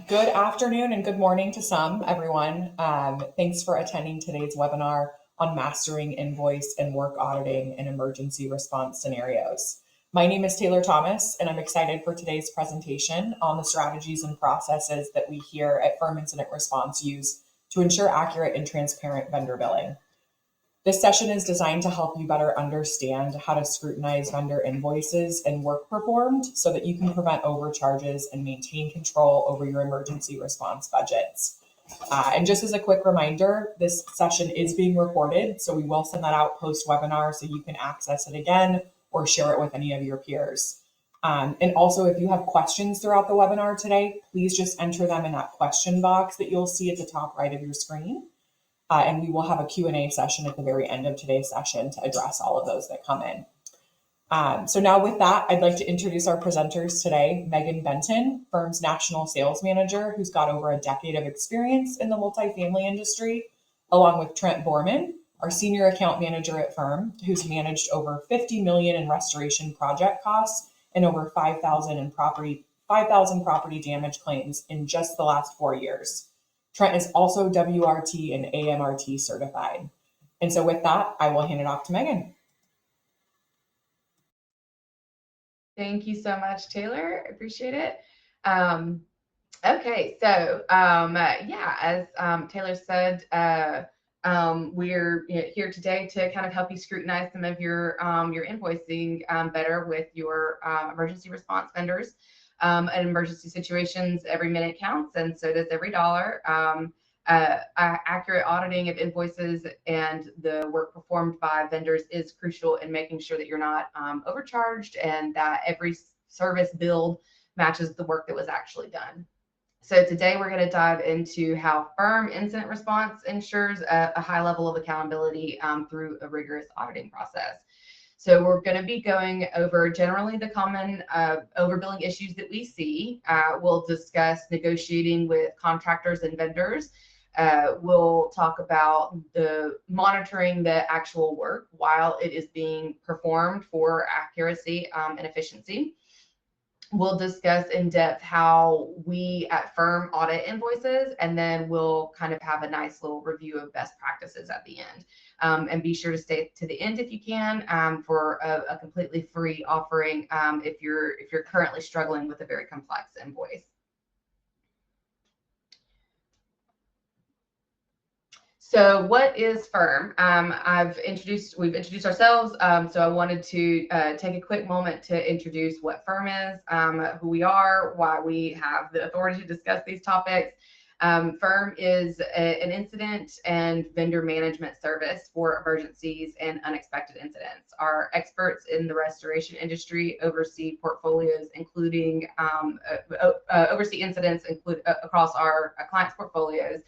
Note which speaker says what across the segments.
Speaker 1: Good afternoon and good morning to everyone. Thanks for attending today's webinar on mastering invoice and work auditing in emergency response scenarios. My name is Taylor Thomas, and I'm excited for today's presentation on the strategies and processes that we here at Firm Incident Response use to ensure accurate and transparent vendor billing. This session is designed to help you better understand how to scrutinize vendor invoices and work performed so that you can prevent overcharges and maintain control over your emergency response budgets. And just as a quick reminder, this session is being recorded, so we will send that out post-webinar so you can access it again or share it with any of your peers. And also, if you have questions throughout the webinar today, please just enter them in that question box that you'll see at the top right of your screen. And we will have a Q&A session at the very end of today's session to address all of those that come in. So now with that, I'd like to introduce our presenters today. Meagan Benton, Firm's National Sales Manager, who's got over a decade of experience in the multifamily industry, along with Trent Bohrmann, our Senior Account Manager at Firm, who's managed over $50 million in restoration project costs and over 5,000 property damage claims in just the last 4 years. Trent is also WRT and AMRT certified. And so with that, I will hand it off to Meagan.
Speaker 2: Thank you so much, Taylor. I appreciate it. Okay, so as Taylor said, we're here today to kind of help you scrutinize some of your invoicing better with your emergency response vendors. In emergency situations, every minute counts, and so does every dollar. Accurate auditing of invoices and the work performed by vendors is crucial in making sure that you're not overcharged and that every service billed matches the work that was actually done. So today we're going to dive into how Firm Incident Response ensures a high level of accountability through a rigorous auditing process. So we're going to be going over generally the common overbilling issues that we see. We'll discuss negotiating with contractors and vendors. We'll talk about the monitoring the actual work while it is being performed for accuracy and efficiency. We'll discuss in depth how we at Firm audit invoices, and then we'll kind of have a nice little review of best practices at the end. And be sure to stay to the end if you can for a completely free offering if you're currently struggling with a very complex invoice. So what is Firm? We've introduced ourselves, so I wanted to take a quick moment to introduce what Firm is, who we are, why we have the authority to discuss these topics. Firm is an incident and vendor management service for emergencies and unexpected incidents. Our experts in the restoration industry oversee portfolios, including oversee incidents across our clients' portfolios,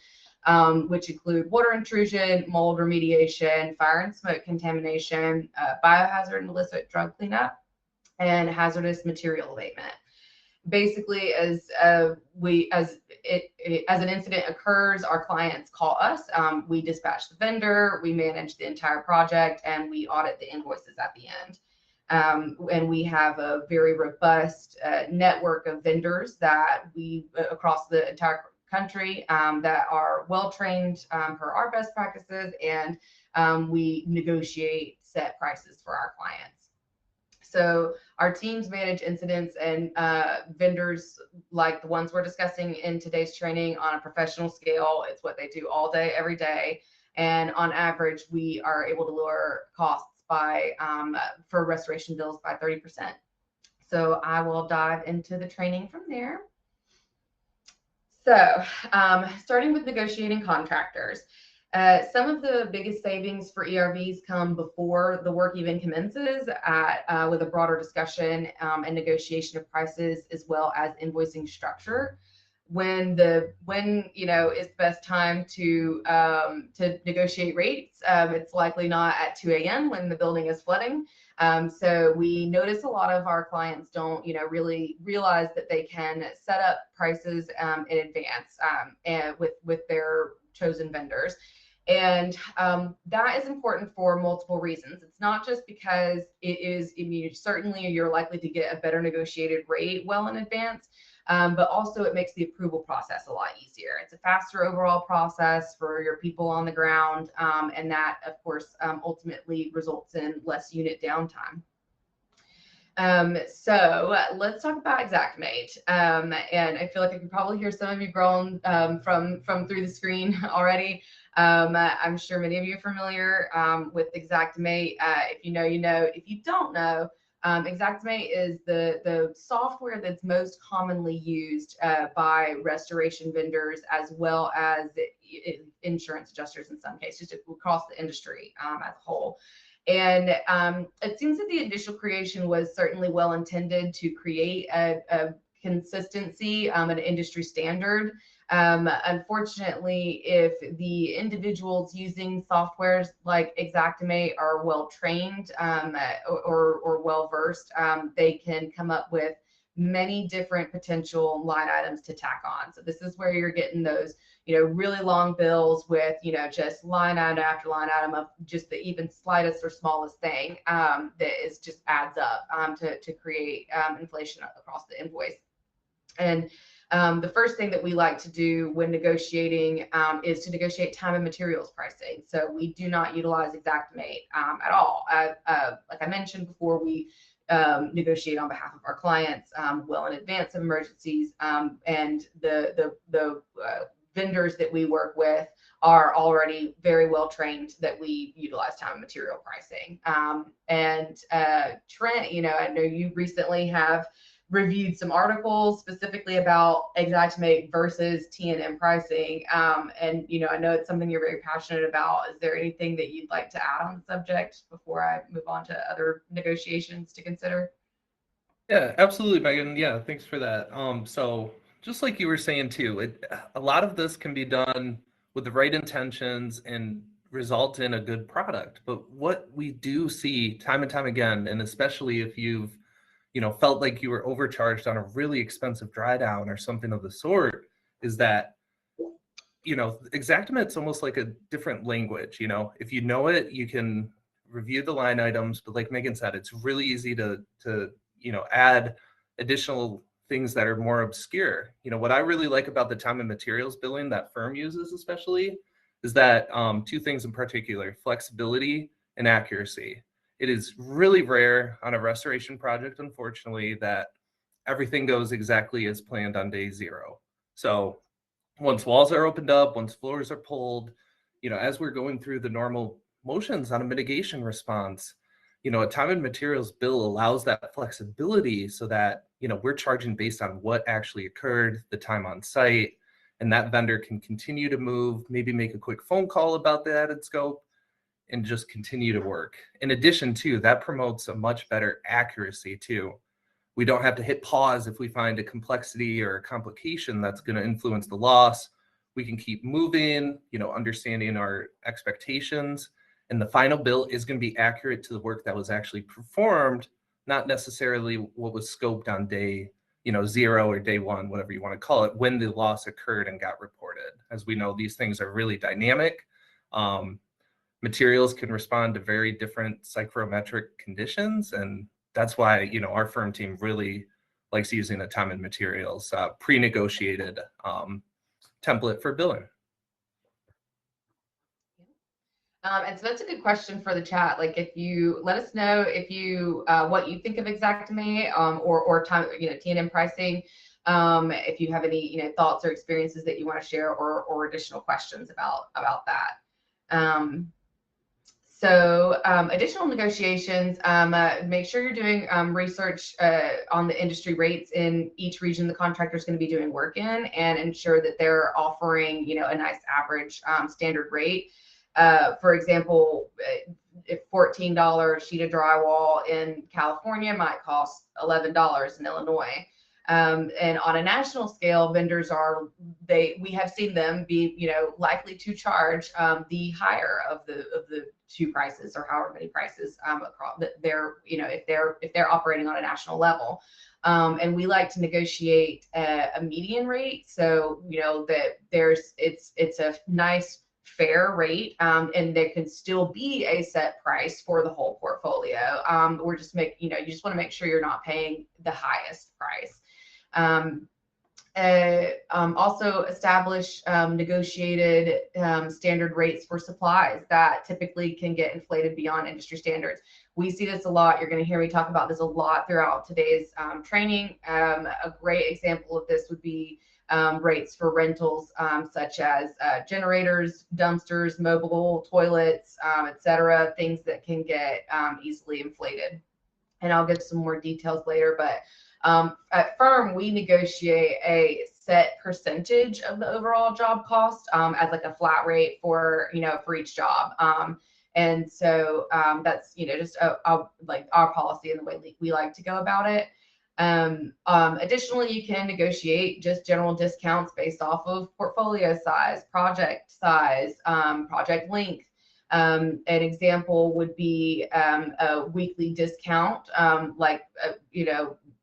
Speaker 2: which include water intrusion, mold remediation, fire and smoke contamination, biohazard and illicit drug cleanup, and hazardous material abatement. Basically, as an incident occurs, our clients call us. We dispatch the vendor, we manage the entire project, and we audit the invoices at the end. And we have a very robust network of vendors that we across the entire country that are well trained per our best practices, and we negotiate set prices for our clients. So our teams manage incidents and vendors like the ones we're discussing in today's training on a professional scale. It's what they do all day, every day. And on average, we are able to lower costs by for restoration bills by 30%. So I will dive into the training from there. So starting with negotiating contractors. Some of the biggest savings for ERVs come before the work even commences with a broader discussion and negotiation of prices, as well as invoicing structure. When it's best time to negotiate rates, it's likely not at 2 a.m. when the building is flooding. So we notice a lot of our clients don't really realize that they can set up prices in advance and with their chosen vendors. And that is important for multiple reasons. It's not just because it is, certainly you're likely to get a better negotiated rate well in advance, but also it makes the approval process a lot easier. It's a faster overall process for your people on the ground, and that, of course, ultimately results in less unit downtime. So let's talk about Xactimate. And I feel like I can probably hear some of you groan from through the screen already. I'm sure many of you are familiar with Xactimate. If you know, you know. If you don't know, Xactimate is the software that's most commonly used by restoration vendors as well as insurance adjusters in some cases, just across the industry as a whole. And it seems that the initial creation was certainly well intended to create a consistency, an industry standard. Unfortunately, if the individuals using softwares like Xactimate are well trained or well versed, they can come up with many different potential line items to tack on. So this is where you're getting those, really long bills with, just line item after line item of just the even slightest or smallest thing that is just adds up to create inflation across the invoice. And the first thing that we like to do when negotiating is to negotiate time and materials pricing. So we do not utilize Xactimate at all. Like I mentioned before, we negotiate on behalf of our clients well in advance of emergencies, and the vendors that we work with are already very well trained that we utilize time and material pricing. And Trent, I know you recently have reviewed some articles specifically about Xactimate versus T&M pricing. And, I know it's something you're very passionate about. Is there anything that you'd like to add on the subject before I move on to other negotiations to consider?
Speaker 3: Yeah, absolutely, Megan. Yeah, thanks for that. So just like you were saying too, a lot of this can be done with the right intentions and result in a good product. But what we do see time and time again, and especially if you've felt like you were overcharged on a really expensive dry down or something of the sort, is that, Xactimate's almost like a different language. If you know it, you can review the line items, but like Megan said, it's really easy to add additional things that are more obscure. What I really like about the time and materials billing that firm uses especially is that two things in particular: flexibility and accuracy. It is really rare on a restoration project, unfortunately, that everything goes exactly as planned on day zero. So once walls are opened up, once floors are pulled, as we're going through the normal motions on a mitigation response, a time and materials bill allows that flexibility so that, we're charging based on what actually occurred, the time on site, and that vendor can continue to move, maybe make a quick phone call about the added scope, and just continue to work. In addition to that, promotes a much better accuracy too. We don't have to hit pause if we find a complexity or a complication that's going to influence the loss. We can keep moving, understanding our expectations, and the final bill is going to be accurate to the work that was actually performed, not necessarily what was scoped on day, zero or day one, whatever you want to call it, when the loss occurred and got reported. As we know, these things are really dynamic. Materials can respond to very different psychrometric conditions, and that's why our firm team really likes using a time and materials pre-negotiated template for billing.
Speaker 2: And so that's a good question for the chat. Like, if you let us know if you what you think of Xactimate or time T&M pricing, if you have any thoughts or experiences that you want to share or additional questions about that. So additional negotiations, make sure you're doing research on the industry rates in each region the contractor is going to be doing work in, and ensure that they're offering, a nice average standard rate. For example, if $14 sheet of drywall in California might cost $11 in Illinois. And on a national scale, vendors we have seen them be, likely to charge the higher of the two prices, or however many prices across if they're operating on a national level. And we like to negotiate a median rate, so that it's a nice fair rate, and there can still be a set price for the whole portfolio. You just want to make sure you're not paying the highest price. Also establish negotiated standard rates for supplies that typically can get inflated beyond industry standards. We see this a lot. You're going to hear me talk about this a lot throughout today's training. A great example of this would be rates for rentals, such as generators, dumpsters, mobile toilets, etc. Things that can get easily inflated. And I'll give some more details later, but at firm, we negotiate a set percentage of the overall job cost as like a flat rate for, for each job. And so that's, just like our policy and the way we like to go about it. Additionally, you can negotiate just general discounts based off of portfolio size, project length. An example would be a weekly discount,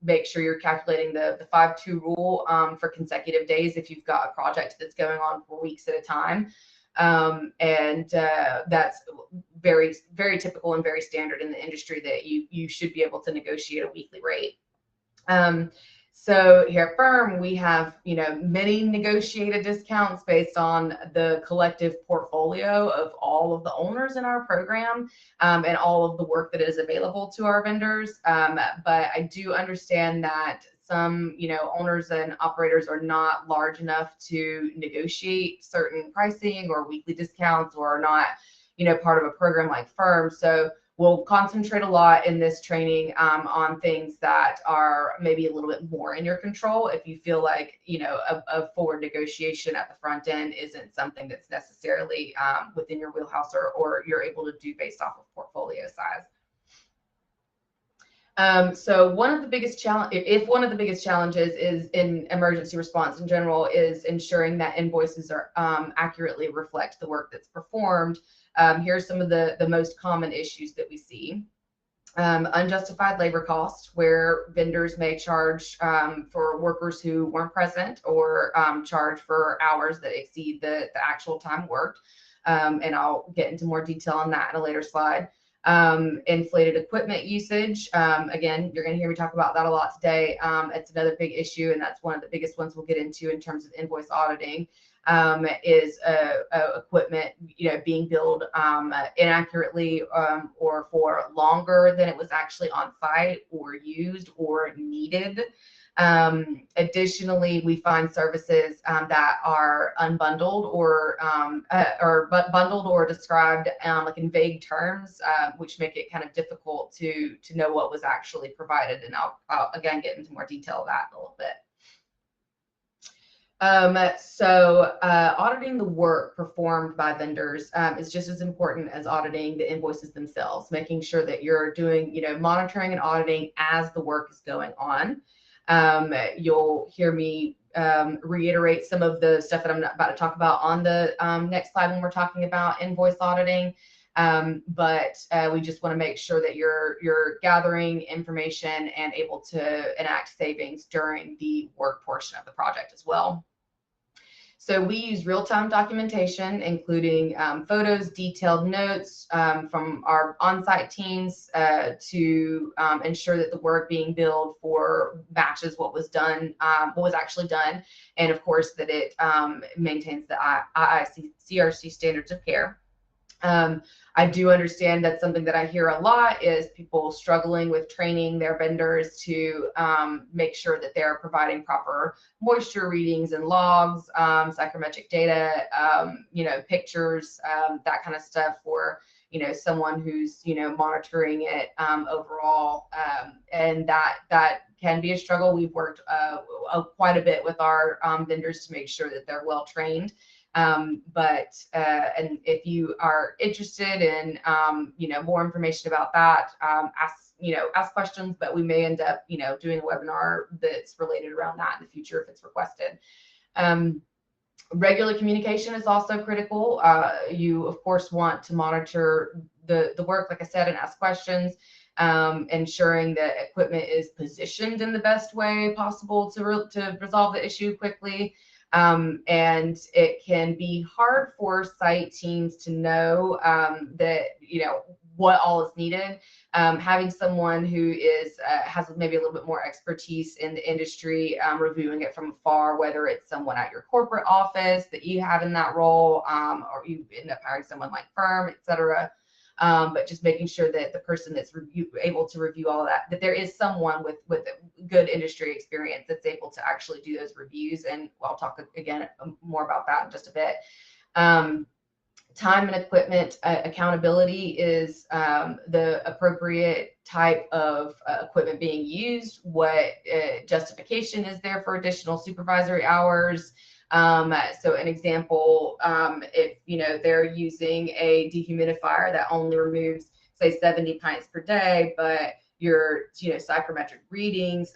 Speaker 2: make sure you're calculating the 5-2 rule for consecutive days if you've got a project that's going on for weeks at a time. That's very, very typical and very standard in the industry that you should be able to negotiate a weekly rate. So here at firm, we have, many negotiated discounts based on the collective portfolio of all of the owners in our program and all of the work that is available to our vendors. But I do understand that some, owners and operators are not large enough to negotiate certain pricing or weekly discounts, or are not, part of a program like firm. So we'll concentrate a lot in this training on things that are maybe a little bit more in your control. If you feel like, a forward negotiation at the front end isn't something that's necessarily within your wheelhouse or you're able to do based off of portfolio size. So one of the biggest challenges is in emergency response in general is ensuring that invoices are accurately reflect the work that's performed. Here are some of the most common issues that we see. Unjustified labor costs, where vendors may charge for workers who weren't present, or charge for hours that exceed the actual time worked. And I'll get into more detail on that in a later slide. Inflated equipment usage. Again, you're going to hear me talk about that a lot today. It's another big issue, and that's one of the biggest ones we'll get into in terms of invoice auditing. Is equipment, being billed inaccurately or for longer than it was actually on site or used or needed. Additionally, we find services that are unbundled or bundled or described like in vague terms, which make it kind of difficult to know what was actually provided. And I'll again get into more detail of that in a little bit. Auditing the work performed by vendors is just as important as auditing the invoices themselves, making sure that you're doing, monitoring and auditing as the work is going on. You'll hear me reiterate some of the stuff that I'm about to talk about on the next slide when we're talking about invoice auditing. But we just want to make sure that you're gathering information and able to enact savings during the work portion of the project as well. So we use real-time documentation, including photos, detailed notes from our on-site teams to ensure that the work being billed for matches what was done, what was actually done, and of course that it maintains the CRC standards of care. I do understand that something that I hear a lot is people struggling with training their vendors to make sure that they're providing proper moisture readings and logs, psychrometric data, pictures, that kind of stuff for, someone who's, monitoring it overall. And that can be a struggle. We've worked quite a bit with our vendors to make sure that they're well trained. And if you are interested in, more information about that, ask questions, but we may end up, doing a webinar that's related around that in the future if it's requested. Regular communication is also critical. You of course want to monitor the work, like I said, and ask questions, ensuring that equipment is positioned in the best way possible to resolve the issue quickly. And it can be hard for site teams to know that, what all is needed. Having someone who is has maybe a little bit more expertise in the industry, reviewing it from afar, whether it's someone at your corporate office that you have in that role, or you end up hiring someone like firm, et cetera. But just making sure that the person that's able to review all of that there is someone with good industry experience that's able to actually do those reviews. And I'll talk again more about that in just a bit. Time and equipment accountability is the appropriate type of equipment being used, what justification is there for additional supervisory hours. So an example, if they're using a dehumidifier that only removes, say, 70 pints per day, but your psychrometric readings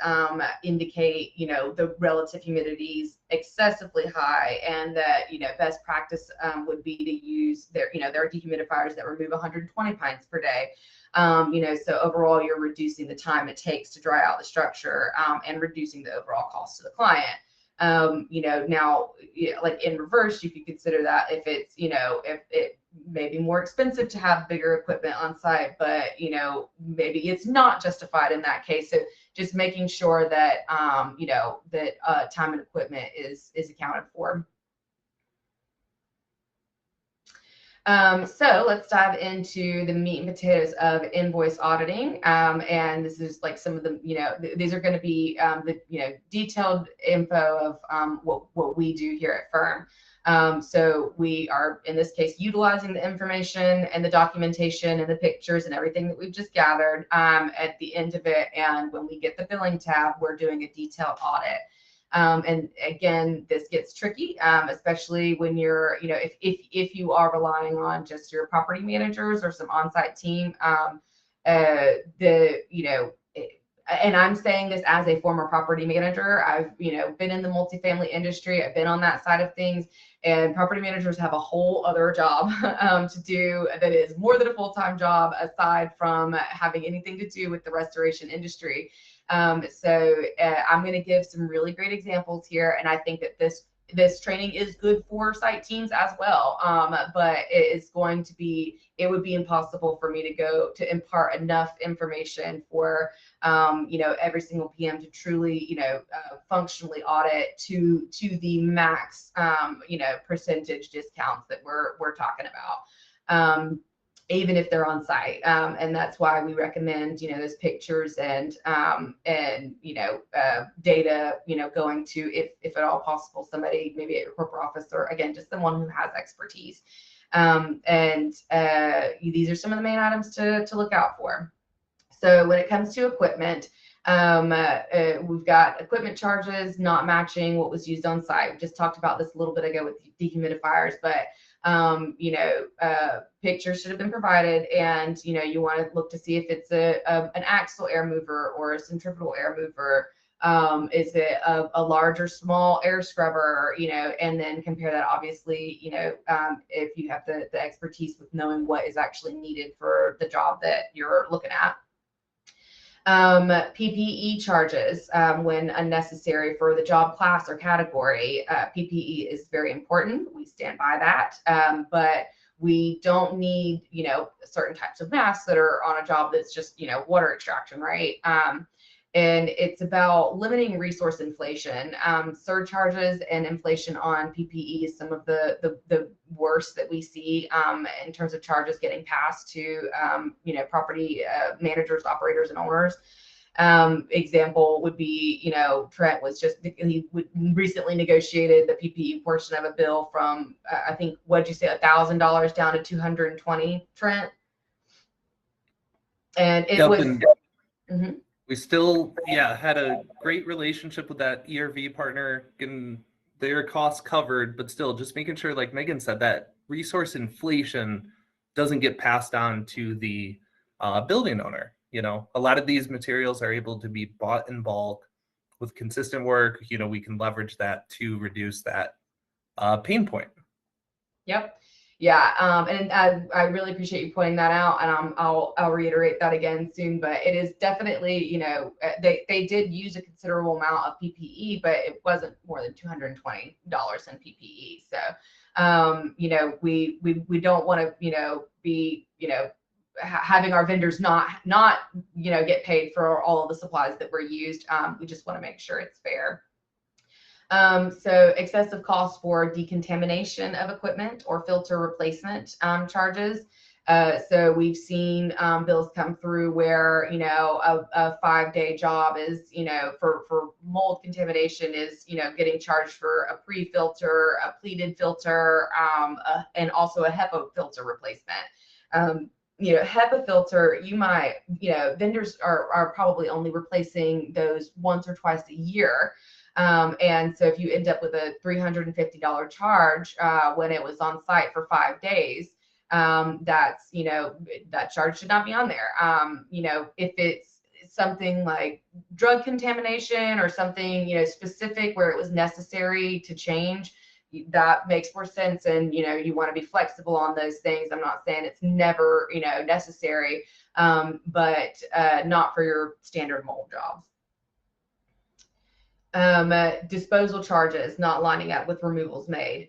Speaker 2: indicate the relative humidity is excessively high, and that best practice would be to use their dehumidifiers that remove 120 pints per day. So overall you're reducing the time it takes to dry out the structure, and reducing the overall cost to the client. Now, like in reverse, you could consider that if it's, if it may be more expensive to have bigger equipment on site, but, maybe it's not justified in that case. So just making sure that, that time and equipment is accounted for. So let's dive into the meat and potatoes of invoice auditing. And this is like some of the, these are going to be the, detailed info of what we do here at firm. So we are, in this case, utilizing the information and the documentation and the pictures and everything that we've just gathered at the end of it. And when we get the billing tab, we're doing a detailed audit. And again, this gets tricky, especially when you're, if you are relying on just your property managers or some on-site team, and I'm saying this as a former property manager. I've, been in the multifamily industry. I've been on that side of things, and property managers have a whole other job to do that is more than a full-time job, aside from having anything to do with the restoration industry. So I'm going to give some really great examples here, and I think that this training is good for site teams as well. But it would be impossible for me to go to impart enough information for every single PM to truly functionally audit to the max percentage discounts that we're talking about. Even if they're on site. And that's why we recommend, those pictures and data, going to, if at all possible, somebody maybe at your corporate office, or again, just someone who has expertise. These are some of the main items to look out for. So when it comes to equipment, we've got equipment charges not matching what was used on site. We just talked about this a little bit ago with dehumidifiers, but pictures should have been provided, and you want to look to see if it's an axle air mover or a centrifugal air mover. Is it a large or small air scrubber? And then compare that, obviously, if you have the expertise with knowing what is actually needed for the job that you're looking at. PPE charges when unnecessary for the job class or category. PPE is very important. We stand by that, but we don't need, certain types of masks that are on a job that's just, water extraction, right? And it's about limiting resource inflation. Surcharges and inflation on PPE is some of the worst that we see in terms of charges getting passed to property managers, operators, and owners. Example would be, Trent he recently negotiated the PPE portion of a bill from I think, what'd you say, $1,000 down to $220, Trent? And it was. Mm-hmm.
Speaker 3: We still, had a great relationship with that ERV partner, getting their costs covered, but still just making sure, like Meagan said, that resource inflation doesn't get passed on to the building owner. A lot of these materials are able to be bought in bulk with consistent work. We can leverage that to reduce that pain point.
Speaker 2: Yep. Yeah, and I really appreciate you pointing that out, and I'll reiterate that again soon. But it is definitely, they did use a considerable amount of PPE, but it wasn't more than $220 in PPE. So, we don't want to, be, having our vendors not get paid for all of the supplies that were used. We just want to make sure it's fair. So excessive costs for decontamination of equipment or filter replacement charges. So we've seen bills come through where, a 5-day job is, for mold contamination is, getting charged for a pre-filter, a pleated filter, and also a HEPA filter replacement. HEPA filter, you might, vendors are probably only replacing those once or twice a year. And so if you end up with a $350 charge when it was on site for 5 days, that's, that charge should not be on there. If it's something like drug contamination or something, specific where it was necessary to change, that makes more sense. And, you want to be flexible on those things. I'm not saying it's never, necessary, but not for your standard mold jobs. Disposal charges not lining up with removals made.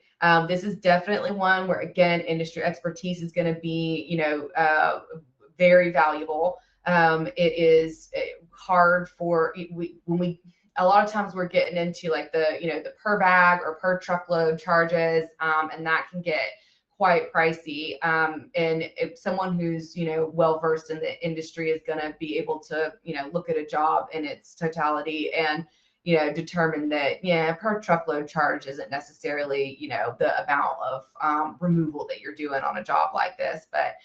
Speaker 2: This is definitely one where, again, industry expertise is going to be, very valuable. It is hard for a lot of times we're getting into like the per bag or per truckload charges, and that can get quite pricey. And if someone who's, well versed in the industry is going to be able to, look at a job in its totality and determine that, per truckload charge isn't necessarily, the amount of removal that you're doing on a job like this, but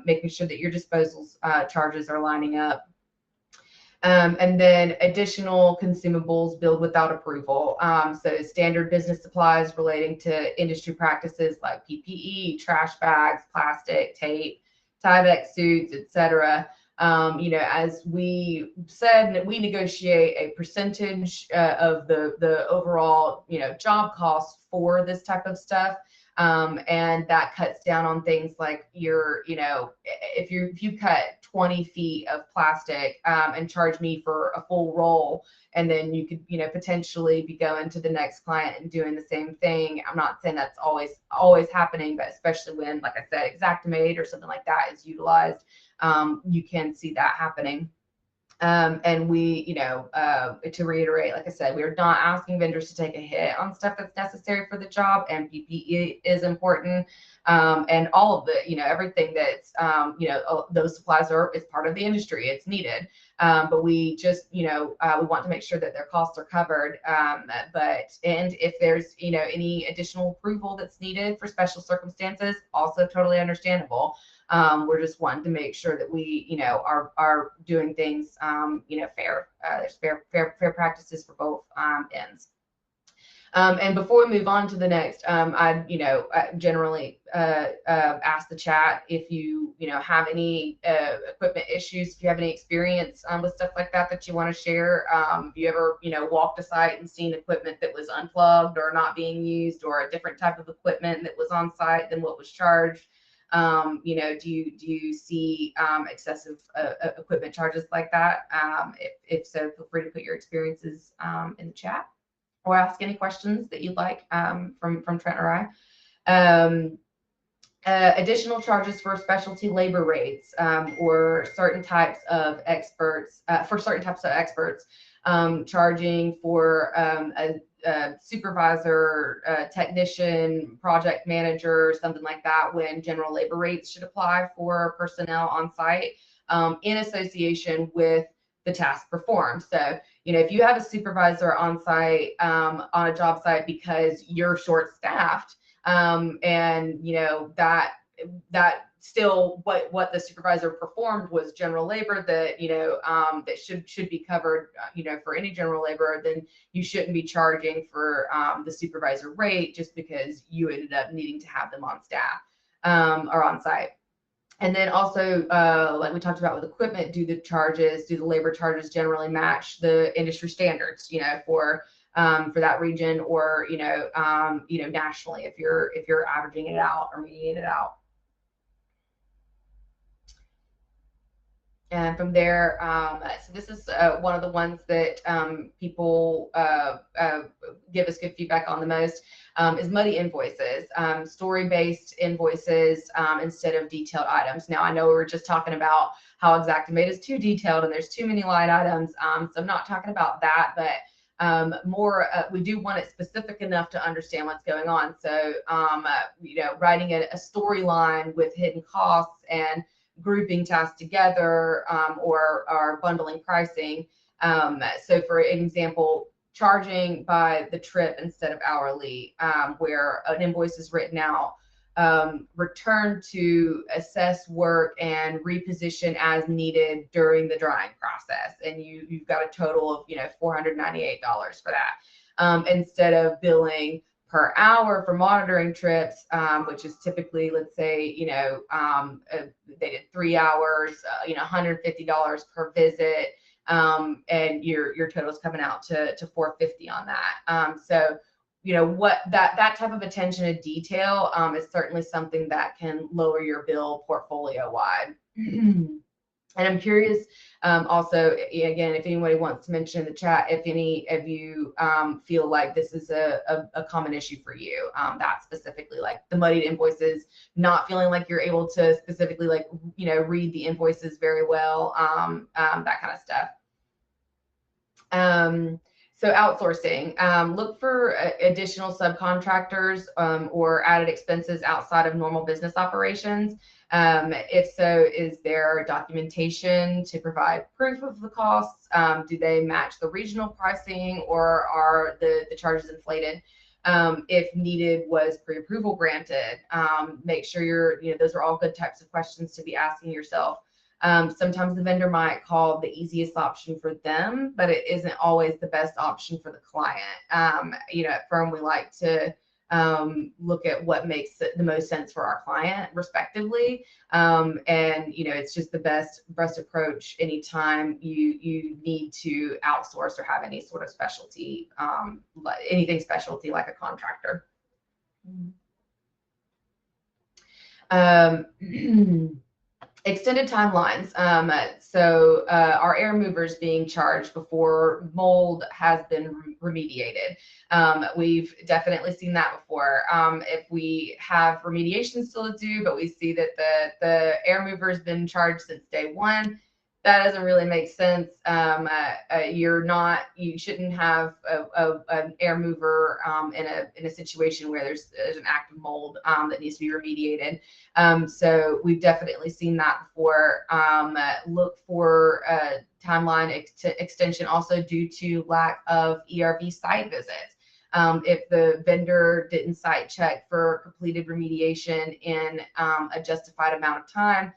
Speaker 2: making sure that your disposals charges are lining up. And then additional consumables billed without approval. So standard business supplies relating to industry practices like PPE, trash bags, plastic, tape, Tyvek suits, etc. As we said, we negotiate a percentage of the overall, job cost for this type of stuff. And that cuts down on things like if you cut 20 feet of plastic and charge me for a full roll, and then you could, potentially be going to the next client and doing the same thing. I'm not saying that's always happening, but especially when, like I said, Xactimate or something like that is utilized, you can see that happening. And we, to reiterate, like I said, we are not asking vendors to take a hit on stuff that's necessary for the job, and PPE is important. And all of the, everything that's, those supplies is part of the industry. It's needed. But we just, we want to make sure that their costs are covered. And if there's, any additional approval that's needed for special circumstances, also totally understandable. We're just wanting to make sure that we, are doing things, fair. There's fair practices for both ends. And before we move on to the next, I generally ask the chat if you, have any equipment issues, if you have any experience with stuff like that you want to share. If you ever, walked a site and seen equipment that was unplugged or not being used, or a different type of equipment that was on site than what was charged. Do you see excessive equipment charges like that? If so, feel free to put your experiences in the chat, or ask any questions that you'd like from Trent or I. Additional charges for specialty labor rates, or certain types of experts, charging for a supervisor, technician, project manager, something like that, when general labor rates should apply for personnel on site, in association with the task performed. So, if you have a supervisor on site, on a job site because you're short staffed, and that still what the supervisor performed was general labor that, that should be covered, for any general labor, then you shouldn't be charging for the supervisor rate just because you ended up needing to have them on staff or on site. And then also, like we talked about with equipment, do the labor charges generally match the industry standards, for that region, or nationally, if you're averaging it out or mediating it out. And from there, so this is one of the ones that people give us good feedback on the most, is muddy invoices, story-based invoices instead of detailed items. Now, I know we were just talking about how Xactimate is too detailed and there's too many line items, so I'm not talking about that, but more, we do want it specific enough to understand what's going on. So, writing a storyline with hidden costs and grouping tasks together, or bundling pricing. So for an example, charging by the trip instead of hourly, where an invoice is written out, return to assess work and reposition as needed during the drying process. And you've got a total of, $498 for that. Instead of billing per hour for monitoring trips, which is typically, let's say, they did 3 hours, $150 per visit, and your total's coming out to $450 on that. So, what that type of attention to detail is certainly something that can lower your bill portfolio wide. And I'm curious, also, again, if anybody wants to mention in the chat, if any of you feel like this is a common issue for you, that specifically, like the muddied invoices, not feeling like you're able to specifically, read the invoices very well, that kind of stuff. So outsourcing, look for additional subcontractors or added expenses outside of normal business operations. If so, is there documentation to provide proof of the costs? Do they match the regional pricing, or are the charges inflated? If needed, was pre-approval granted? Make sure those are all good types of questions to be asking yourself. Sometimes the vendor might call the easiest option for them, but it isn't always the best option for the client. At Firm, we like to look at what makes the most sense for our client, respectively. And it's just the best approach anytime you need to outsource or have any sort of specialty, anything specialty like a contractor. Extended timelines. So our air movers being charged before mold has been remediated. We've definitely seen that before. If we have remediation still to do, but we see that the air mover has been charged since day one, that doesn't really make sense. You shouldn't have an air mover in a situation where there's an active mold that needs to be remediated. So we've definitely seen that before. Look for timeline extension also due to lack of ERV site visits. If the vendor didn't site check for completed remediation in a justified amount of time,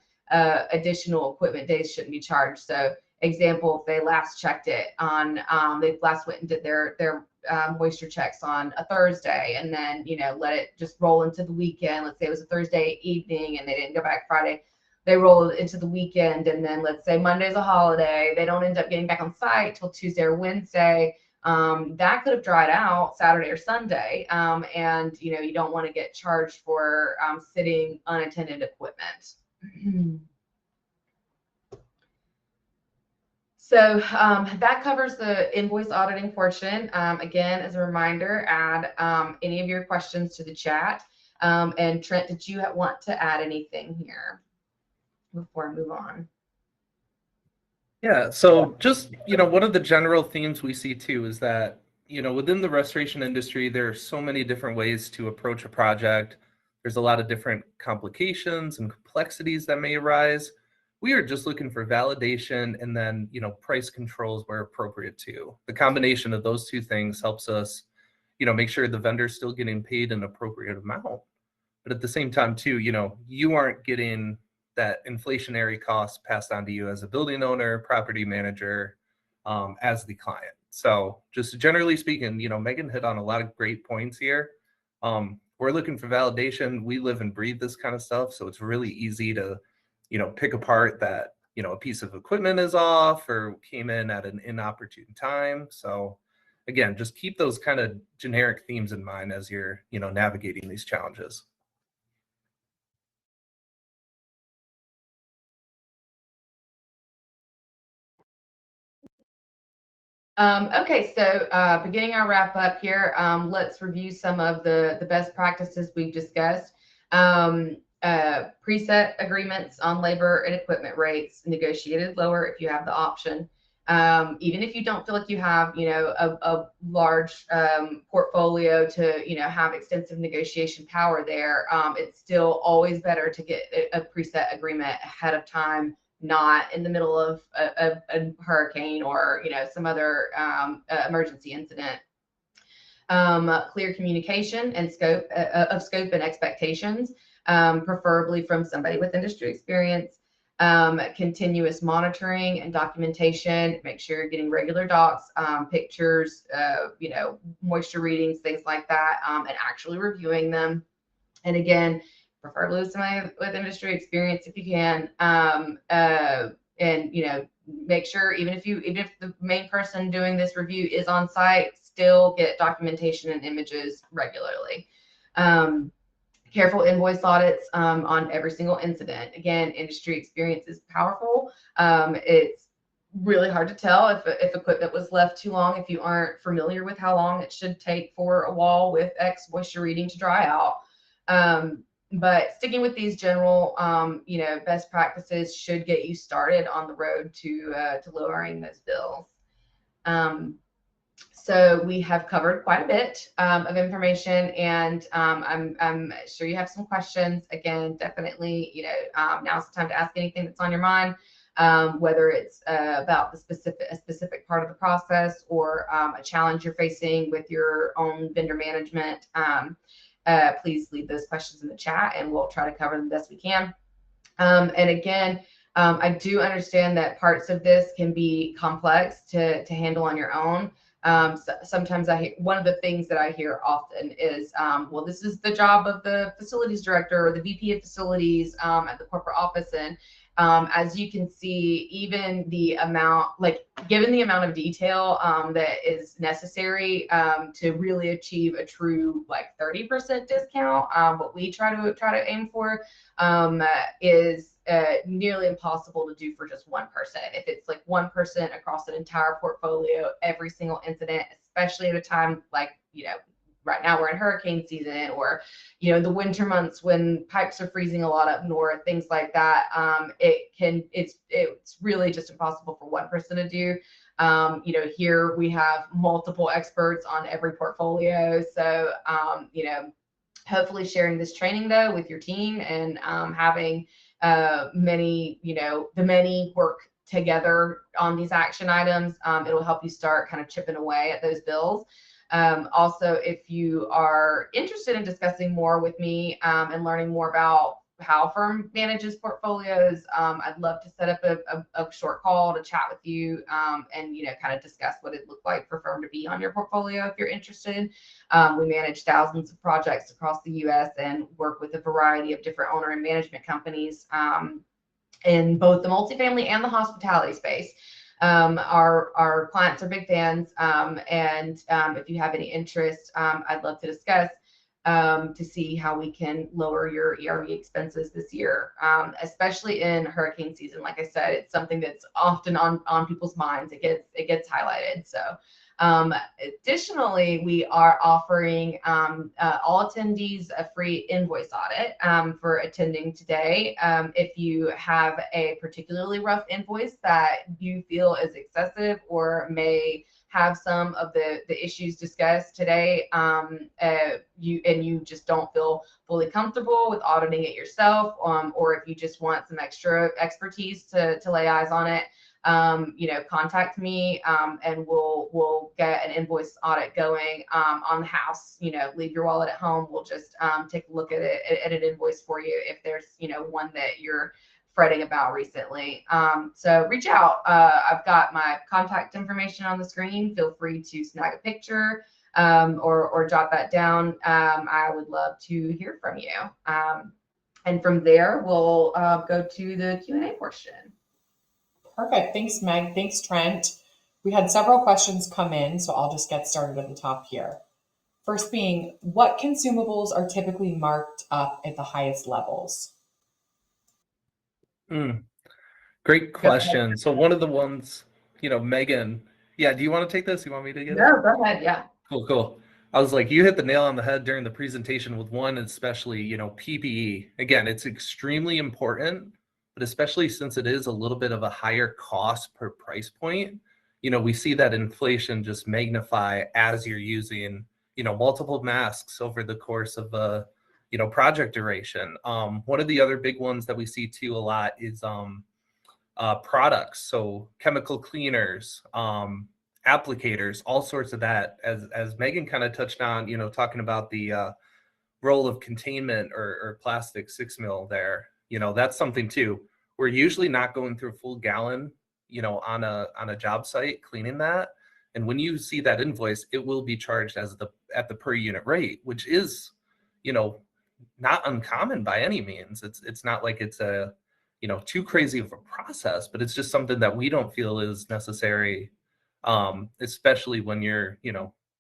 Speaker 2: additional equipment days shouldn't be charged. So example, if they last checked it on, they last went and did their moisture checks on a Thursday, and then, let it just roll into the weekend. Let's say it was a Thursday evening and they didn't go back Friday. They roll it into the weekend, and then let's say Monday's a holiday. They don't end up getting back on site till Tuesday or Wednesday. That could have dried out Saturday or Sunday. And, you don't want to get charged for sitting unattended equipment. So that covers the invoice auditing portion. Again, as a reminder, add any of your questions to the chat. And Trent, did you want to add anything here before I move on?
Speaker 3: Yeah, so just, one of the general themes we see too is that, within the restoration industry, there are so many different ways to approach a project. There's a lot of different complications and complexities that may arise. We are just looking for validation and then, price controls where appropriate too. The combination of those two things helps us, make sure the vendor's still getting paid an appropriate amount. But at the same time too, you aren't getting that inflationary cost passed on to you as a building owner, property manager, as the client. So just generally speaking, Meagan hit on a lot of great points here. We're looking for validation. We live and breathe this kind of stuff. So it's really easy to, pick apart that, a piece of equipment is off or came in at an inopportune time. So again, just keep those kind of generic themes in mind as you're, navigating these challenges.
Speaker 2: Okay, so beginning our wrap up here, let's review some of the best practices we've discussed. Preset agreements on labor and equipment rates, negotiated lower if you have the option. Even if you don't feel like you have, a large portfolio to, have extensive negotiation power there, it's still always better to get a preset agreement ahead of time, not in the middle of a hurricane or some other emergency incident. Clear communication and scope and expectations, preferably from somebody with industry experience. Continuous monitoring and documentation. Make sure you're getting regular docs, pictures, moisture readings, things like that, and actually reviewing them. And again, preferably with somebody with industry experience if you can. And make sure even if the main person doing this review is on site, still get documentation and images regularly. Careful invoice audits on every single incident. Again, industry experience is powerful. It's really hard to tell if equipment was left too long if you aren't familiar with how long it should take for a wall with X moisture reading to dry out. But sticking with these general, best practices should get you started on the road to lowering those bills. So we have covered quite a bit of information, and I'm sure you have some questions. Again, definitely, now's the time to ask anything that's on your mind, whether it's about a specific part of the process or a challenge you're facing with your own vendor management. Please leave those questions in the chat and we'll try to cover them best we can. And again, I do understand that parts of this can be complex to handle on your own. Sometimes one of the things that I hear often is, well, this is the job of the facilities director or the VP of facilities at the corporate office. And as you can see, even the amount, given the amount of detail that is necessary to really achieve a true 30% discount, what we try to aim for is nearly impossible to do for just one person. If it's 1% across an entire portfolio, every single incident, especially at a time right now we're in hurricane season, or the winter months when pipes are freezing a lot up north, things like that. It's really just impossible for one person to do. Here we have multiple experts on every portfolio, so hopefully sharing this training though with your team and having many work together on these action items, it'll help you start kind of chipping away at those bills. Also, if you are interested in discussing more with me and learning more about how firm manages portfolios, I'd love to set up a short call to chat with you and kind of discuss what it looked like for firm to be on your portfolio if you're interested. We manage thousands of projects across the U.S. and work with a variety of different owner and management companies in both the multifamily and the hospitality space. Our clients are big fans, and if you have any interest, I'd love to discuss to see how we can lower your ERV expenses this year, especially in hurricane season. Like I said, it's something that's often on people's minds. It gets highlighted. So additionally, we are offering all attendees a free invoice audit for attending today. If you have a particularly rough invoice that you feel is excessive or may have some of the issues discussed today, you just don't feel fully comfortable with auditing it yourself, or if you just want some extra expertise to lay eyes on it, contact me and we'll get an invoice audit going on the house. Leave your wallet at home. We'll just take a look at it at an invoice for you if there's one that you're fretting about recently. So reach out. I've got my contact information on the screen. Feel free to snag a picture or jot that down. I would love to hear from you. And from there, we'll go to the Q&A portion.
Speaker 1: Perfect. Thanks, Meg. Thanks, Trent. We had several questions come in, so I'll just get started at the top here. First being, what consumables are typically marked up at the highest levels?
Speaker 3: Great question. So one of the ones, Meagan Yeah, do you want to take this? You want me to get it?
Speaker 2: No, go ahead. Yeah.
Speaker 3: Cool. I was like, you hit the nail on the head during the presentation with one, especially, PPE. Again, it's extremely important, but especially since it is a little bit of a higher cost per price point, we see that inflation just magnify as you're using, multiple masks over the course of a, project duration. One of the other big ones that we see too a lot is products, so chemical cleaners, applicators, all sorts of that. As Megan kind of touched on, talking about the role of containment or plastic 6 mil there, that's something too. We're usually not going through a full gallon, on a job site cleaning that. And when you see that invoice, it will be charged at the per unit rate, which is, not uncommon by any means. It's not like it's a too crazy of a process, but it's just something that we don't feel is necessary, especially when you're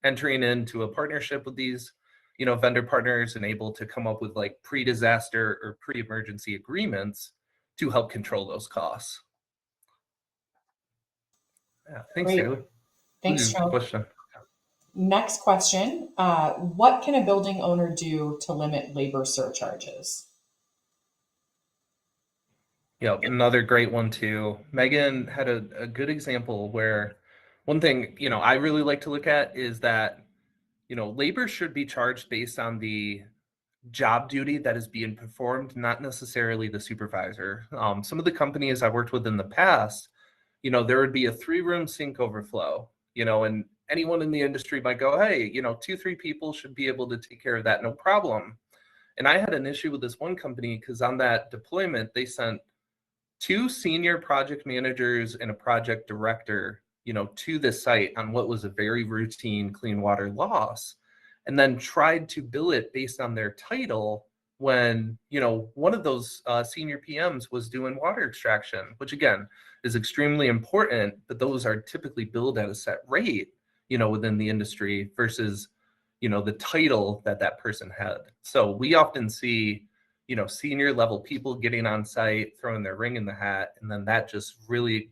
Speaker 3: entering into a partnership with these vendor partners and able to come up with like pre-disaster or pre-emergency agreements to help control those costs. Yeah, thanks,
Speaker 1: Great.
Speaker 3: Taylor.
Speaker 1: Thanks, Trent.
Speaker 3: Question.
Speaker 1: Next question. What can a building owner do to limit labor surcharges?
Speaker 3: Yeah, another great one too. Megan had a good example where one thing, I really like to look at is that, labor should be charged based on the job duty that is being performed, not necessarily the supervisor. Some of the companies I worked with in the past, there would be a 3-room sink overflow, and anyone in the industry might go, hey, 2-3 people should be able to take care of that, no problem. And I had an issue with this one company because on that deployment, they sent 2 senior project managers and a project director, to the site on what was a very routine clean water loss, and then tried to bill it based on their title when, one of those senior PMs was doing water extraction, which again is extremely important, but those are typically billed at a set rate, within the industry versus, the title that person had. So we often see senior level people getting on site, throwing their ring in the hat, and then that just really,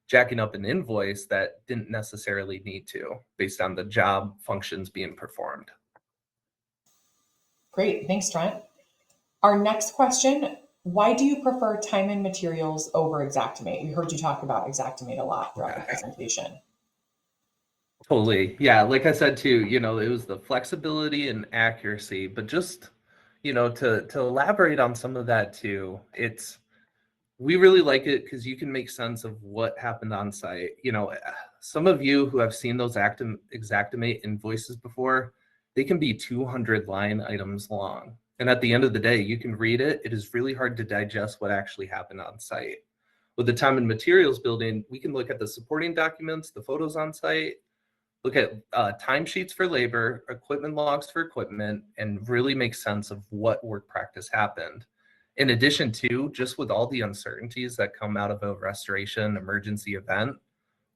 Speaker 3: jacking up an invoice that didn't necessarily need to based on the job functions being performed.
Speaker 1: Great. Thanks, Trent. Our next question, why do you prefer time and materials over Xactimate? We heard you talk about Xactimate a lot throughout the presentation.
Speaker 3: Totally. Yeah. Like I said too, it was the flexibility and accuracy, but just, to elaborate on some of that too, we really like it because you can make sense of what happened on site. Some of you who have seen those Xactimate invoices before, they can be 200 line items long. And at the end of the day, you can read it. It is really hard to digest what actually happened on site. With the time and materials building, we can look at the supporting documents, the photos on site, look at timesheets for labor, equipment logs for equipment, and really make sense of what work practice happened. In addition to, just with all the uncertainties that come out of a restoration emergency event,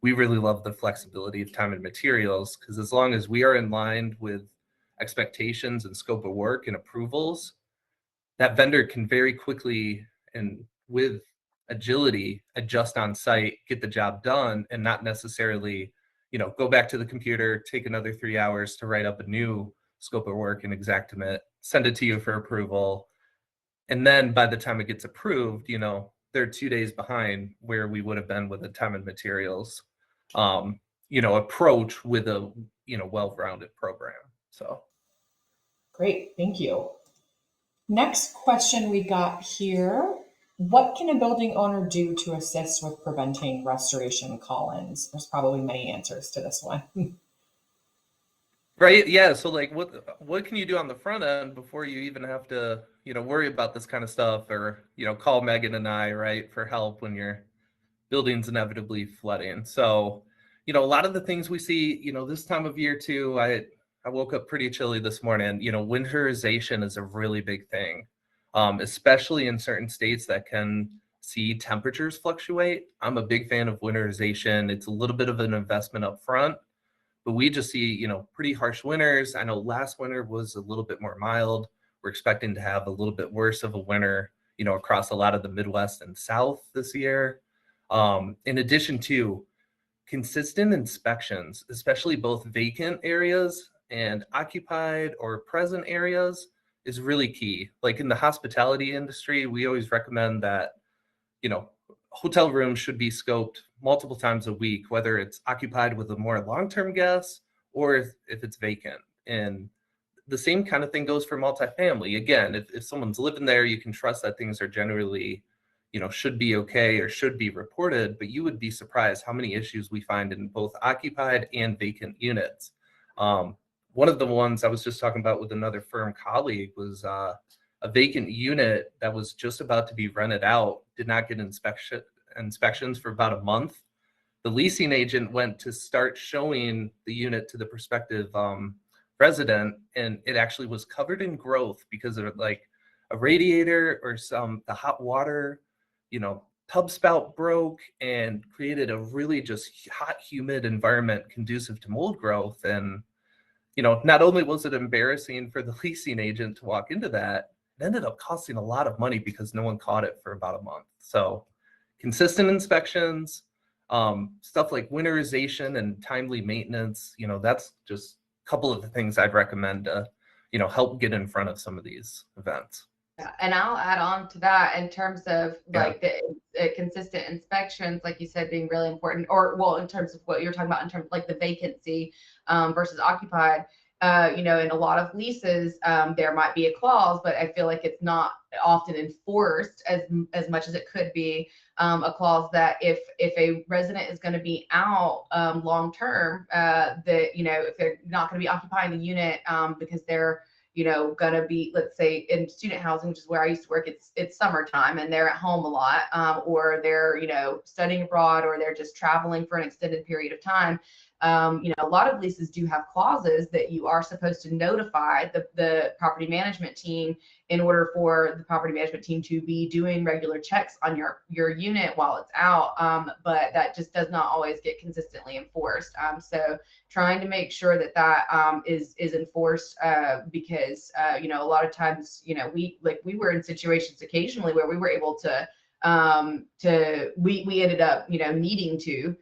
Speaker 3: we really love the flexibility of time and materials, because as long as we are in line with expectations and scope of work and approvals, that vendor can very quickly and with agility adjust on site, get the job done, and not necessarily go back to the computer, take another 3 hours to write up a new scope of work in Xactimate, send it to you for approval. And then by the time it gets approved, they're 2 days behind where we would have been with a time and materials, approach with a, well-rounded program. So.
Speaker 1: Great. Thank you. Next question we got here. What can a building owner do to assist with preventing restoration call-ins? There's probably many answers to this one.
Speaker 3: Right. Yeah. So like what can you do on the front end before you even have to, worry about this kind of stuff, or, call Megan and I, right, for help when your building's inevitably flooding. So, a lot of the things we see, this time of year too, I woke up pretty chilly this morning. Winterization is a really big thing, especially in certain states that can see temperatures fluctuate. I'm a big fan of winterization. It's a little bit of an investment up front, but we just see, pretty harsh winters. I know last winter was a little bit more mild. We're expecting to have a little bit worse of a winter, across a lot of the Midwest and South this year. In addition to, consistent inspections, especially both vacant areas and occupied or present areas, is really key. Like in the hospitality industry, we always recommend that, hotel rooms should be scoped multiple times a week, whether it's occupied with a more long-term guest or if it's vacant. And the same kind of thing goes for multifamily. Again, if someone's living there, you can trust that things are generally, should be okay or should be reported, but you would be surprised how many issues we find in both occupied and vacant units. One of the ones I was just talking about with another firm colleague was a vacant unit that was just about to be rented out, did not get inspections for about a month. The leasing agent went to start showing the unit to the prospective resident, and it actually was covered in growth because of like a radiator or the hot water, tub spout broke and created a really just hot, humid environment conducive to mold growth. And, not only was it embarrassing for the leasing agent to walk into that, it ended up costing a lot of money because no one caught it for about a month. So consistent inspections, stuff like winterization and timely maintenance, that's just a couple of the things I'd recommend to, help get in front of some of these events.
Speaker 2: Yeah, and I'll add on to that in terms of like the consistent inspections, like you said, being really important, or well, in terms of what you're talking about, in terms of like the vacancy versus occupied. In a lot of leases, there might be a clause, but I feel like it's not often enforced as much as it could be. A clause that if a resident is going to be out long term, that if they're not going to be occupying the unit because they're going to be, let's say in student housing, which is where I used to work, it's summertime and they're at home a lot, or they're, studying abroad, or they're just traveling for an extended period of time. A lot of leases do have clauses that you are supposed to notify the property management team in order for the property management team to be doing regular checks on your unit while it's out. But that just does not always get consistently enforced. So trying to make sure that is enforced, because a lot of times, we were in situations occasionally where we were able to we ended up needing to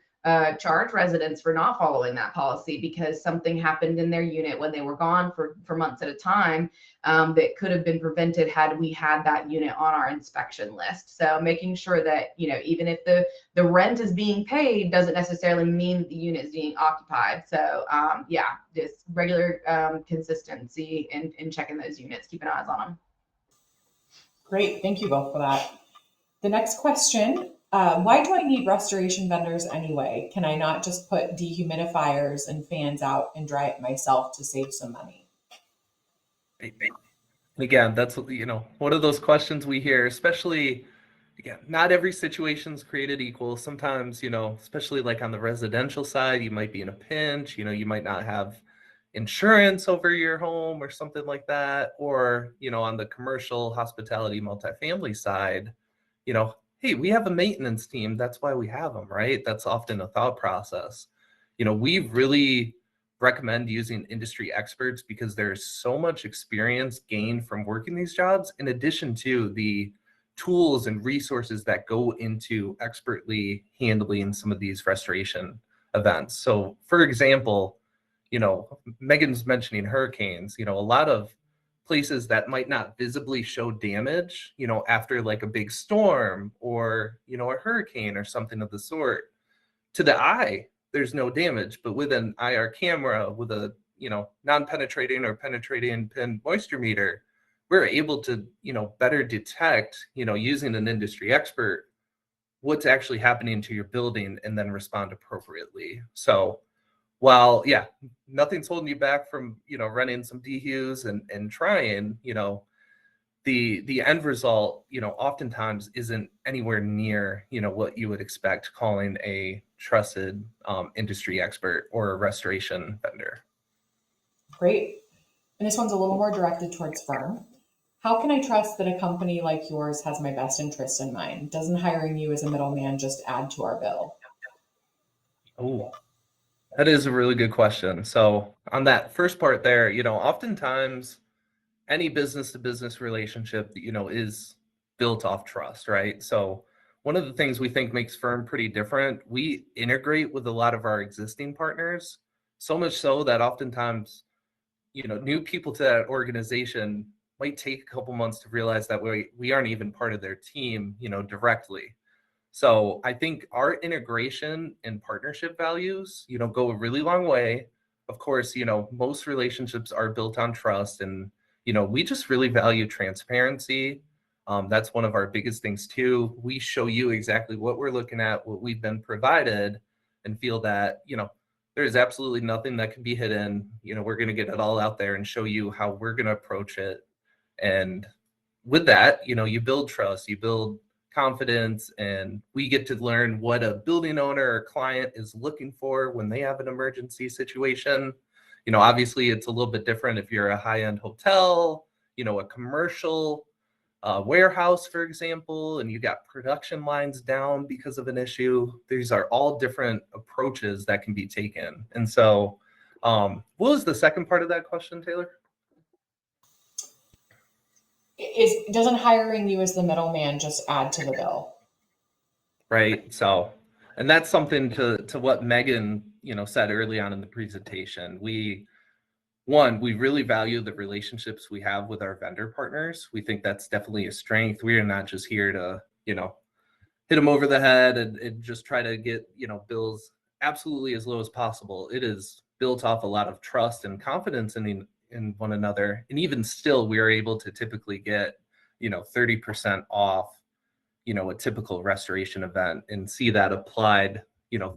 Speaker 2: charge residents for not following that policy because something happened in their unit when they were gone for months at a time, that could have been prevented had we had that unit on our inspection list. So making sure that, even if the rent is being paid doesn't necessarily mean that the unit is being occupied. So just regular consistency in checking those units, keeping eyes on them.
Speaker 1: Great, thank you both for that. The next question, why do I need restoration vendors anyway? Can I not just put dehumidifiers and fans out and dry it myself to save some money?
Speaker 3: Again, that's, one of those questions we hear, especially, again, not every situation's created equal. Sometimes, especially like on the residential side, you might be in a pinch, you might not have insurance over your home or something like that. Or, on the commercial hospitality multifamily side, hey, we have a maintenance team. That's why we have them, right? That's often a thought process. We really recommend using industry experts because there's so much experience gained from working these jobs, in addition to the tools and resources that go into expertly handling some of these restoration events. So, for example, Megan's mentioning hurricanes. A lot of places that might not visibly show damage, after like a big storm or, a hurricane or something of the sort, to the eye, there's no damage. But with an IR camera, with a, non-penetrating or penetrating pin moisture meter, we're able to, better detect, using an industry expert, what's actually happening to your building and then respond appropriately. So while, nothing's holding you back from, running some DHUs and trying, the end result, oftentimes isn't anywhere near, what you would expect calling a trusted industry expert or a restoration vendor.
Speaker 1: Great. And this one's a little more directed towards firm. How can I trust that a company like yours has my best interest in mind? Doesn't hiring you as a middleman just add to our bill?
Speaker 3: Oh, that is a really good question. So on that first part there, oftentimes any business to business relationship, is built off trust, right? So one of the things we think makes Firm pretty different, we integrate with a lot of our existing partners, so much so that oftentimes, new people to that organization might take a couple months to realize that we aren't even part of their team, directly. So I think our integration and partnership values, go a really long way. Of course, most relationships are built on trust, and, we just really value transparency. That's one of our biggest things too. We show you exactly what we're looking at, what we've been provided, and feel that, there's absolutely nothing that can be hidden. We're going to get it all out there and show you how we're going to approach it. And with that, you build trust, you build confidence, and we get to learn what a building owner or client is looking for when they have an emergency situation. Obviously it's a little bit different if you're a high-end hotel, a commercial warehouse, for example, and you got production lines down because of an issue. These are all different approaches that can be taken. And so, what was the second part of that question, Taylor?
Speaker 1: Doesn't hiring you as the middleman just add to the bill?
Speaker 3: Right. So, and that's something to what Meagan, said early on in the presentation. We really value the relationships we have with our vendor partners. We think that's definitely a strength. We are not just here to, hit them over the head and just try to get, bills absolutely as low as possible. It is built off a lot of trust and confidence in one another. And even still, we are able to typically get, 30% off, a typical restoration event, and see that applied,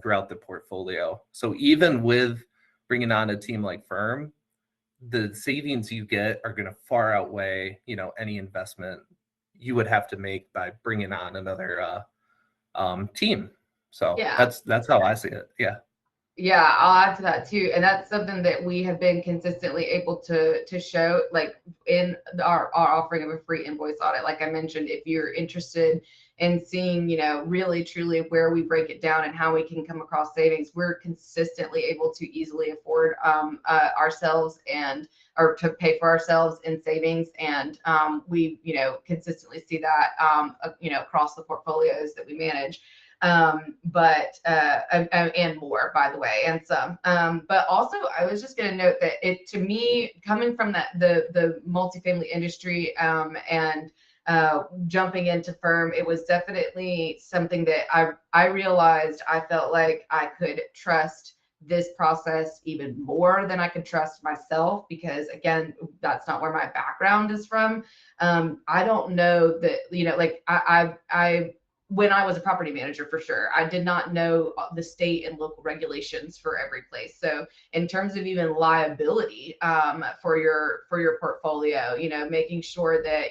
Speaker 3: throughout the portfolio. So even with bringing on a team like Firm, the savings you get are going to far outweigh, any investment you would have to make by bringing on another team. So
Speaker 2: Yeah.
Speaker 3: that's how I see it. Yeah.
Speaker 2: Yeah, I'll add to that too. And that's something that we have been consistently able to show, like in our offering of a free invoice audit. Like I mentioned, if you're interested in seeing, really truly where we break it down and how we can come across savings, we're consistently able to easily afford ourselves or to pay for ourselves in savings. And we, consistently see that, across the portfolios that we manage. And more, by the way, and some. But also, I was just going to note that to me, coming from the multifamily industry, and jumping into Firm, it was definitely something that I realized I felt like I could trust this process even more than I could trust myself, because again, that's not where my background is from. I don't know that, like I when I was a property manager, for sure, I did not know the state and local regulations for every place. So in terms of even liability for your portfolio, making sure that,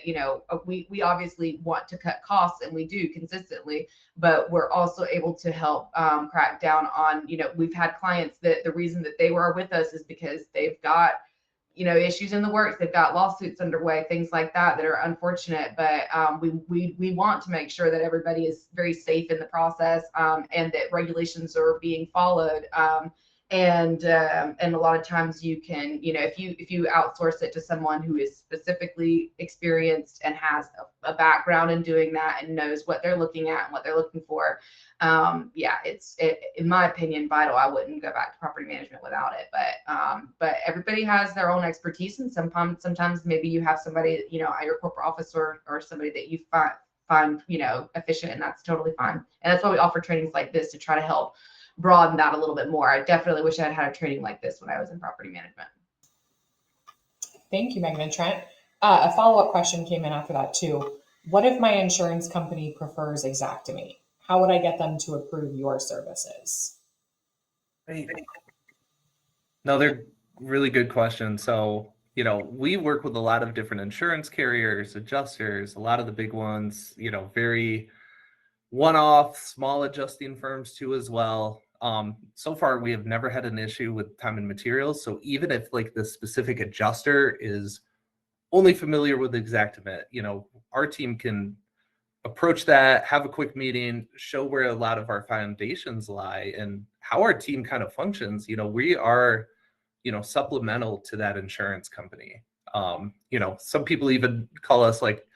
Speaker 2: we obviously want to cut costs, and we do consistently, but we're also able to help crack down on, we've had clients that the reason that they were with us is because they've got, issues in the works. They've got lawsuits underway, things like that are unfortunate. But we want to make sure that everybody is very safe in the process, and that regulations are being followed. And a lot of times you can, if you outsource it to someone who is specifically experienced and has a background in doing that and knows what they're looking at and what they're looking for, it's in my opinion vital. I wouldn't go back to property management without it. But everybody has their own expertise, and sometimes maybe you have somebody, at your corporate office or somebody that you find efficient, and that's totally fine. And that's why we offer trainings like this, to try to help broaden that a little bit more. I definitely wish I had had a training like this when I was in property management.
Speaker 1: Thank you, Meagan and Trent. A follow-up question came in after that too. What if my insurance company prefers Xactimate? How would I get them to approve your services?
Speaker 3: Right. No, they're really good questions. So, we work with a lot of different insurance carriers, adjusters, a lot of the big ones, very one-off small adjusting firms too as well. So far we have never had an issue with time and materials. So even if like the specific adjuster is only familiar with Xactimate, our team can approach that, have a quick meeting, show where a lot of our foundations lie and how our team kind of functions. We are, supplemental to that insurance company. Some people even call us like,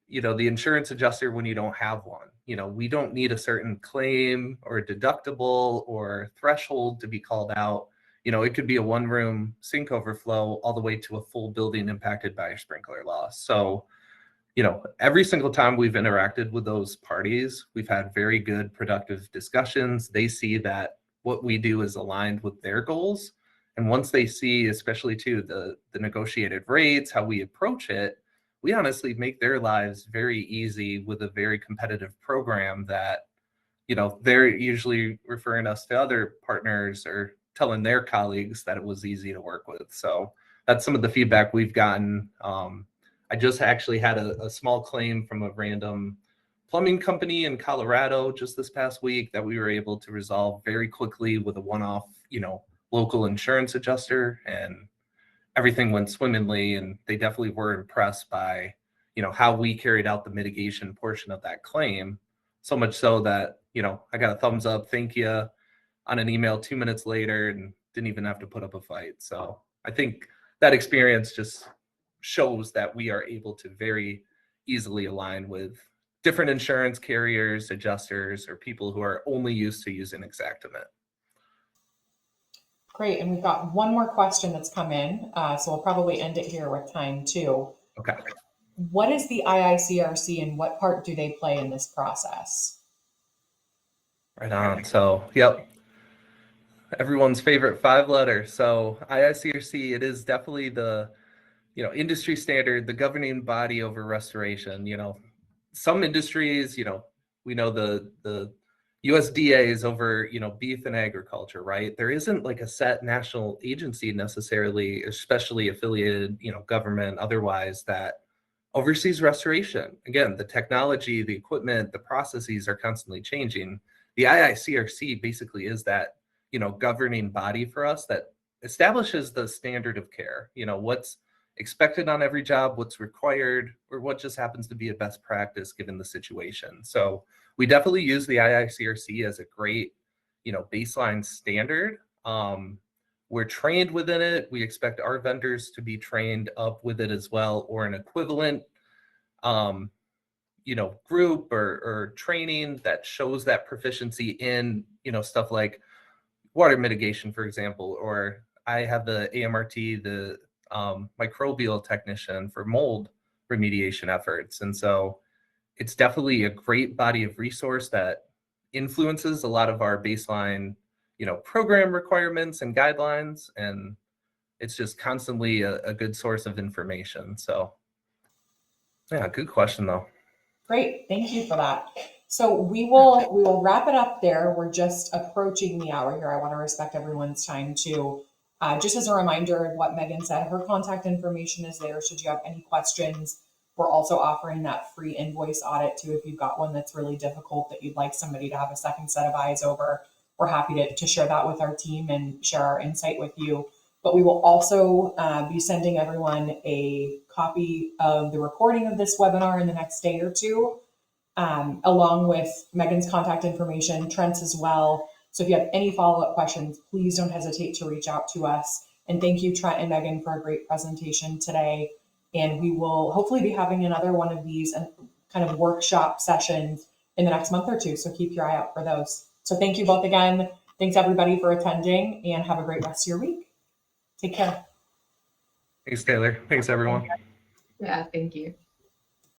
Speaker 3: the insurance adjuster when you don't have one. We don't need a certain claim or deductible or threshold to be called out. It could be a one-room sink overflow all the way to a full building impacted by a sprinkler loss. So, every single time we've interacted with those parties, we've had very good, productive discussions. They see that what we do is aligned with their goals. And once they see, especially too, the negotiated rates, how we approach it, we honestly make their lives very easy with a very competitive program that, they're usually referring us to other partners or telling their colleagues that it was easy to work with. So that's some of the feedback we've gotten. I just actually had a small claim from a random plumbing company in Colorado just this past week that we were able to resolve very quickly with a one-off, local insurance adjuster, and everything went swimmingly. And they definitely were impressed by, how we carried out the mitigation portion of that claim. So much so that, I got a thumbs up, thank you, on an email 2 minutes later, and didn't even have to put up a fight. So I think that experience just shows that we are able to very easily align with different insurance carriers, adjusters, or people who are only used to using Xactimate.
Speaker 1: Great. And we've got one more question that's come in. So we'll probably end it here with time too.
Speaker 3: Okay.
Speaker 1: What is the IICRC and what part do they play in this process?
Speaker 3: Right on. So, yep. Everyone's favorite 5 letters. So IICRC, it is definitely the, industry standard, the governing body over restoration. Some industries, we know the USDA is over, beef and agriculture, right? There isn't like a set national agency necessarily, especially affiliated, government otherwise, that oversees restoration. Again, the technology, the equipment, the processes are constantly changing. The IICRC basically is that, governing body for us that establishes the standard of care, what's expected on every job, what's required, or what just happens to be a best practice given the situation. So we definitely use the IICRC as a great, baseline standard. We're trained within it. We expect our vendors to be trained up with it as well, or an equivalent, group or training that shows that proficiency in, stuff like water mitigation, for example, or I have the AMRT, the microbial technician for mold remediation efforts. And so it's definitely a great body of resource that influences a lot of our baseline, program requirements and guidelines. And it's just constantly a good source of information. So yeah, good question though.
Speaker 1: Great. Thank you for that. So we will wrap it up there. We're just approaching the hour here. I want to respect everyone's time too. Just as a reminder of what Meagan said, her contact information is there should you have any questions. We're also offering that free invoice audit too. If you've got one that's really difficult that you'd like somebody to have a second set of eyes over, we're happy to share that with our team and share our insight with you. But we will also be sending everyone a copy of the recording of this webinar in the next day or two, along with Meagan's contact information, Trent's as well. So if you have any follow-up questions, please don't hesitate to reach out to us. And thank you, Trent and Meagan, for a great presentation today. And we will hopefully be having another one of these kind of workshop sessions in the next month or two. So keep your eye out for those. So thank you both again. Thanks everybody for attending, and have a great rest of your week. Take care.
Speaker 3: Thanks, Taylor. Thanks, everyone.
Speaker 2: Yeah, thank you.